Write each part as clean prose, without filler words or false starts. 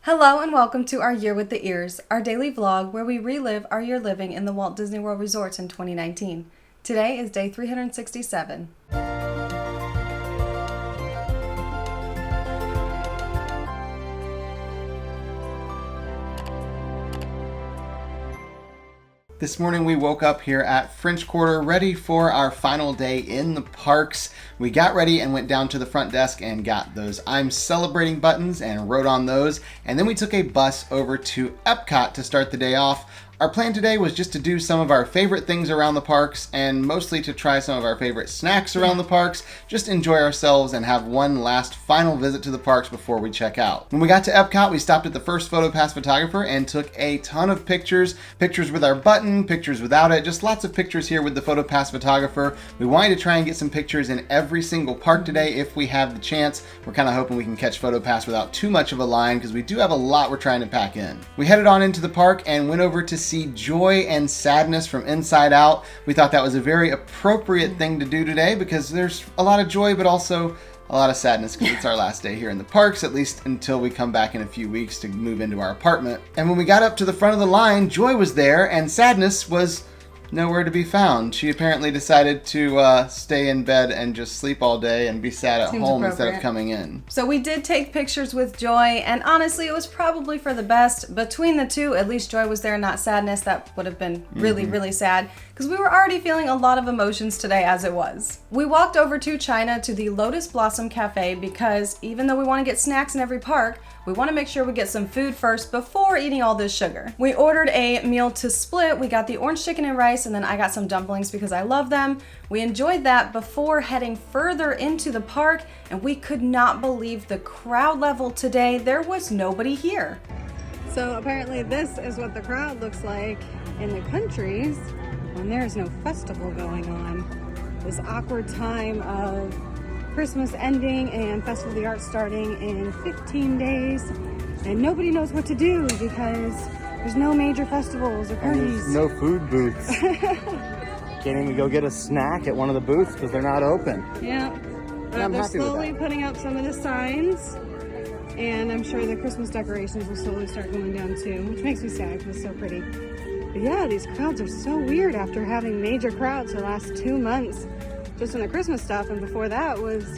Hello and welcome to our Year with the Ears, our daily vlog where we relive our year living in the Walt Disney World Resorts in 2019. Today is day 367. This morning we woke up here at French Quarter ready for our final day in the parks. We got ready and went down to the front desk and got those I'm celebrating buttons and wrote on those. And then we took a bus over to Epcot to start the day off. Our plan today was just to do some of our favorite things around the parks and mostly to try some of our favorite snacks around the parks, just enjoy ourselves and have one last final visit to the parks before we check out. When we got to Epcot, we stopped at the first PhotoPass photographer and took a ton of pictures with our button, pictures without it, just lots of pictures here with the PhotoPass photographer. We wanted to try and get some pictures in every single park today if we have the chance. We're kind of hoping we can catch PhotoPass without too much of a line because we do have a lot we're trying to pack in. We headed on into the park and went over to see Joy and Sadness from Inside Out. We thought that was a very appropriate thing to do today because there's a lot of joy but also a lot of sadness because it's our last day here in the parks, at least until we come back in a few weeks to move into our apartment. And when we got up to the front of the line, Joy was there and Sadness was nowhere to be found. She apparently decided to stay in bed and just sleep all day and be sad at home instead of coming in. So we did take pictures with Joy, and honestly, it was probably for the best. Between the two, at least Joy was there, not Sadness. That would have been really sad because we were already feeling a lot of emotions today as it was. We walked over to China to the Lotus Blossom Cafe because even though we want to get snacks in every park, we want to make sure we get some food first before eating all this sugar. We ordered a meal to split. We got the orange chicken and rice, and then I got some dumplings because I love them. We enjoyed that before heading further into the park, and we could not believe the crowd level today. There was nobody here. So apparently this is what the crowd looks like in the countries when there's no festival going on. This awkward time of Christmas ending and Festival of the Arts starting in 15 days, and nobody knows what to do because there's no major festivals or parties. And there's no food booths. Can't even go get a snack at one of the booths because they're not open. Yeah, I'm they're happy with slowly that. putting up some of the signs, and I'm sure the Christmas decorations will slowly start going down too, which makes me sad because it's so pretty. But yeah, these crowds are so weird after having major crowds for the last 2 months. Just in the Christmas stuff, and before that was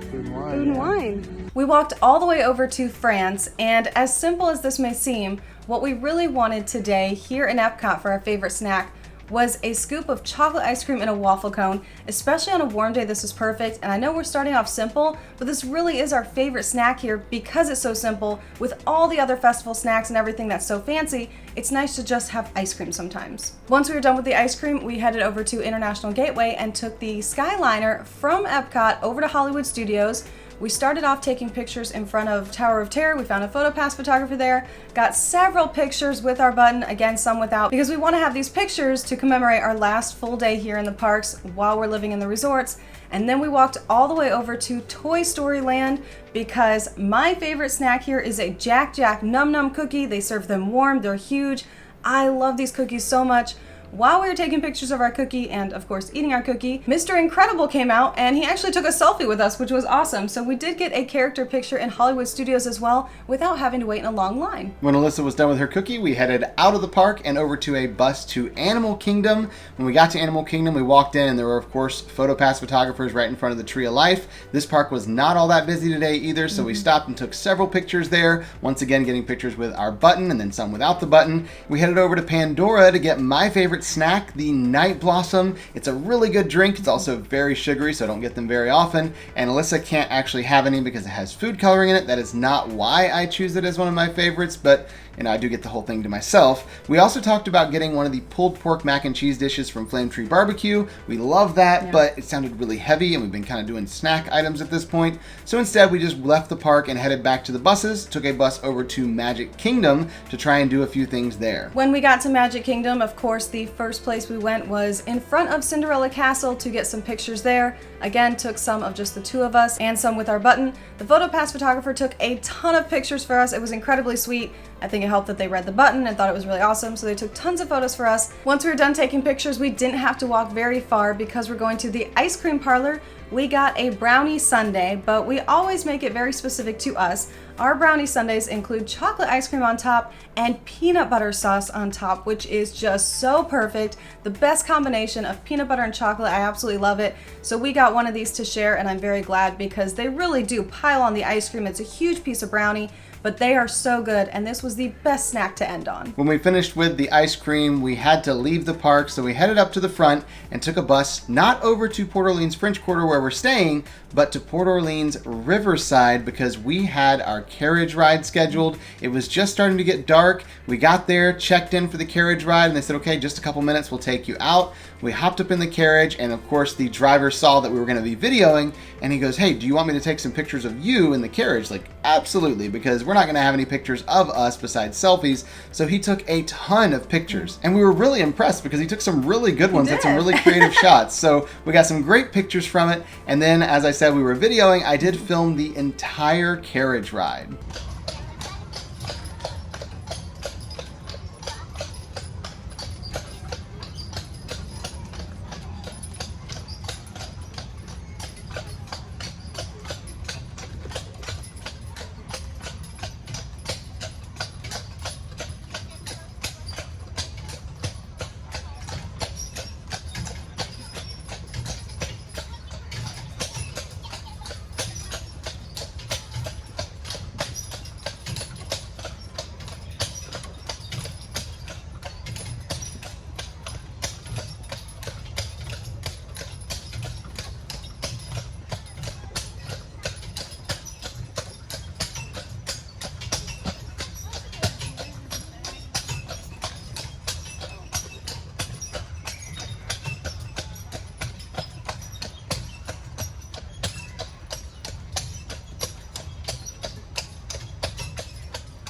food and wine. We walked all the way over to France, and as simple as this may seem, what we really wanted today here in Epcot for our favorite snack was a scoop of chocolate ice cream in a waffle cone. Especially on a warm day, this is perfect. And I know we're starting off simple, but this really is our favorite snack here because it's so simple. With all the other festival snacks and everything that's so fancy, it's nice to just have ice cream sometimes. Once we were done with the ice cream, we headed over to International Gateway and took the Skyliner from Epcot over to Hollywood Studios. We started off taking pictures in front of Tower of Terror. We found a PhotoPass photographer there, got several pictures with our button, again some without, because we want to have these pictures to commemorate our last full day here in the parks while we're living in the resorts. And then we walked all the way over to Toy Story Land because my favorite snack here is a Jack Jack Num Num cookie. They serve them warm, they're huge. I love these cookies so much. While we were taking pictures of our cookie and, of course, eating our cookie, Mr. Incredible came out and he actually took a selfie with us, which was awesome. So we did get a character picture in Hollywood Studios as well without having to wait in a long line. When Alyssa was done with her cookie, we headed out of the park and over to a bus to Animal Kingdom. When we got to Animal Kingdom, we walked in and there were, of course, PhotoPass photographers right in front of the Tree of Life. This park was not all that busy today either, so we stopped and took several pictures there. Once again, getting pictures with our button and then some without the button. We headed over to Pandora to get my favorite snack, the Night Blossom. It's a really good drink. It's also very sugary, so I don't get them very often. And Alyssa can't actually have any because it has food coloring in it. That is not why I choose it as one of my favorites, but I do get the whole thing to myself. We also talked about getting one of the pulled pork mac and cheese dishes from Flame Tree Barbecue. We love that, but it sounded really heavy and we've been kind of doing snack items at this point. So instead, we just left the park and headed back to the buses, took a bus over to Magic Kingdom to try and do a few things there. When we got to Magic Kingdom, of course, the first place we went was in front of Cinderella Castle to get some pictures there. Again, took some of just the two of us and some with our button. The PhotoPass photographer took a ton of pictures for us. It was incredibly sweet. I think it helped that they read the button and thought it was really awesome, so they took tons of photos for us. Once we were done taking pictures, we didn't have to walk very far because we're going to the ice cream parlor. We got a brownie sundae, but we always make it very specific to us. Our brownie sundaes include chocolate ice cream on top and peanut butter sauce on top, which is just so perfect. The best combination of peanut butter and chocolate. I absolutely love it. So we got one of these to share, and I'm very glad because they really do pile on the ice cream. It's a huge piece of brownie, but they are so good, and this was the best snack to end on. When we finished with the ice cream, we had to leave the park, so we headed up to the front and took a bus not over to Port Orleans French Quarter where we're staying, but to Port Orleans Riverside because we had our carriage ride scheduled. It was just starting to get dark. We got there, checked in for the carriage ride, and they said, okay, just a couple minutes, we'll take you out. We hopped up in the carriage, and of course the driver saw that we were going to be videoing, and he goes, hey, do you want me to take some pictures of you in the carriage? Like, absolutely, because we're not going to have any pictures of us besides selfies. So he took a ton of pictures, and we were really impressed because he took some really good ones and some really creative shots. So we got some great pictures from it, and then, as I said, we were videoing. I did film the entire carriage ride.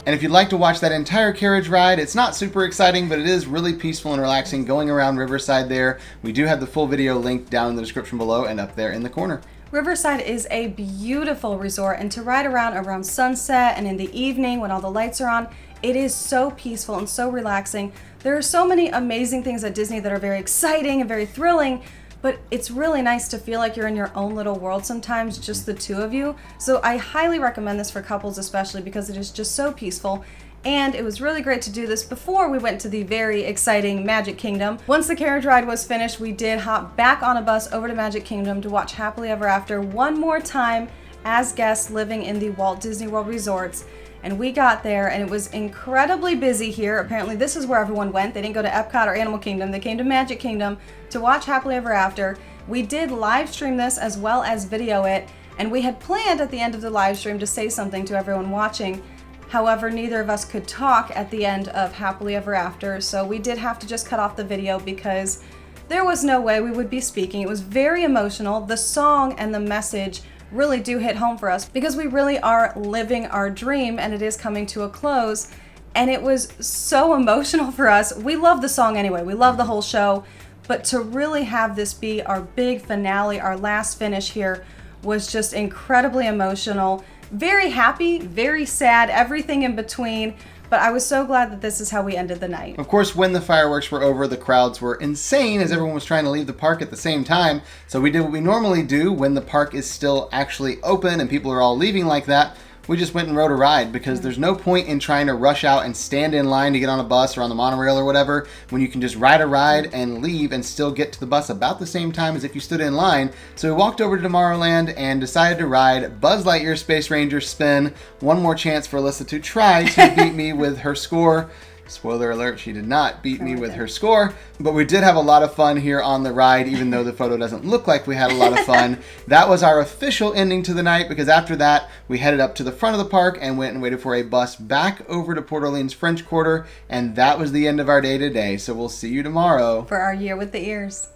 And if you'd like to watch that entire carriage ride, it's not super exciting, but it is really peaceful and relaxing going around Riverside there. We do have the full video linked down in the description below and up there in the corner. Riverside is a beautiful resort, and to ride around sunset and in the evening when all the lights are on, it is so peaceful and so relaxing. There are so many amazing things at Disney that are very exciting and very thrilling, but it's really nice to feel like you're in your own little world sometimes, just the two of you. So I highly recommend this for couples especially because it is just so peaceful. And it was really great to do this before we went to the very exciting Magic Kingdom. Once the carriage ride was finished, we did hop back on a bus over to Magic Kingdom to watch Happily Ever After one more time as guests living in the Walt Disney World resorts. And we got there and it was incredibly busy here. Apparently this is where everyone went. They didn't go to Epcot or Animal Kingdom. They came to Magic Kingdom to watch Happily Ever After. We did live stream this as well as video it, and we had planned at the end of the live stream to say something to everyone watching. However, neither of us could talk at the end of Happily Ever After, so we did have to just cut off the video because there was no way we would be speaking. It was very emotional. The song and the message really do hit home for us because we really are living our dream and it is coming to a close. And it was so emotional for us. We love the song anyway. We love the whole show. But to really have this be our big finale, our last finish here, was just incredibly emotional. Very happy, very sad, everything in between. But I was so glad that this is how we ended the night. Of course, when the fireworks were over, the crowds were insane as everyone was trying to leave the park at the same time. So we did what we normally do when the park is still actually open and people are all leaving like that. We just went and rode a ride because there's no point in trying to rush out and stand in line to get on a bus or on the monorail or whatever when you can just ride a ride and leave and still get to the bus about the same time as if you stood in line. So we walked over to Tomorrowland and decided to ride Buzz Lightyear Space Ranger Spin. One more chance for Alyssa to try to beat me with her score. Spoiler alert, she did not beat me with her score, but we did have a lot of fun here on the ride, even though the photo doesn't look like we had a lot of fun. That was our official ending to the night because after that, we headed up to the front of the park and went and waited for a bus back over to Port Orleans French Quarter, and that was the end of our day today. So we'll see you tomorrow for our Year with the Ears.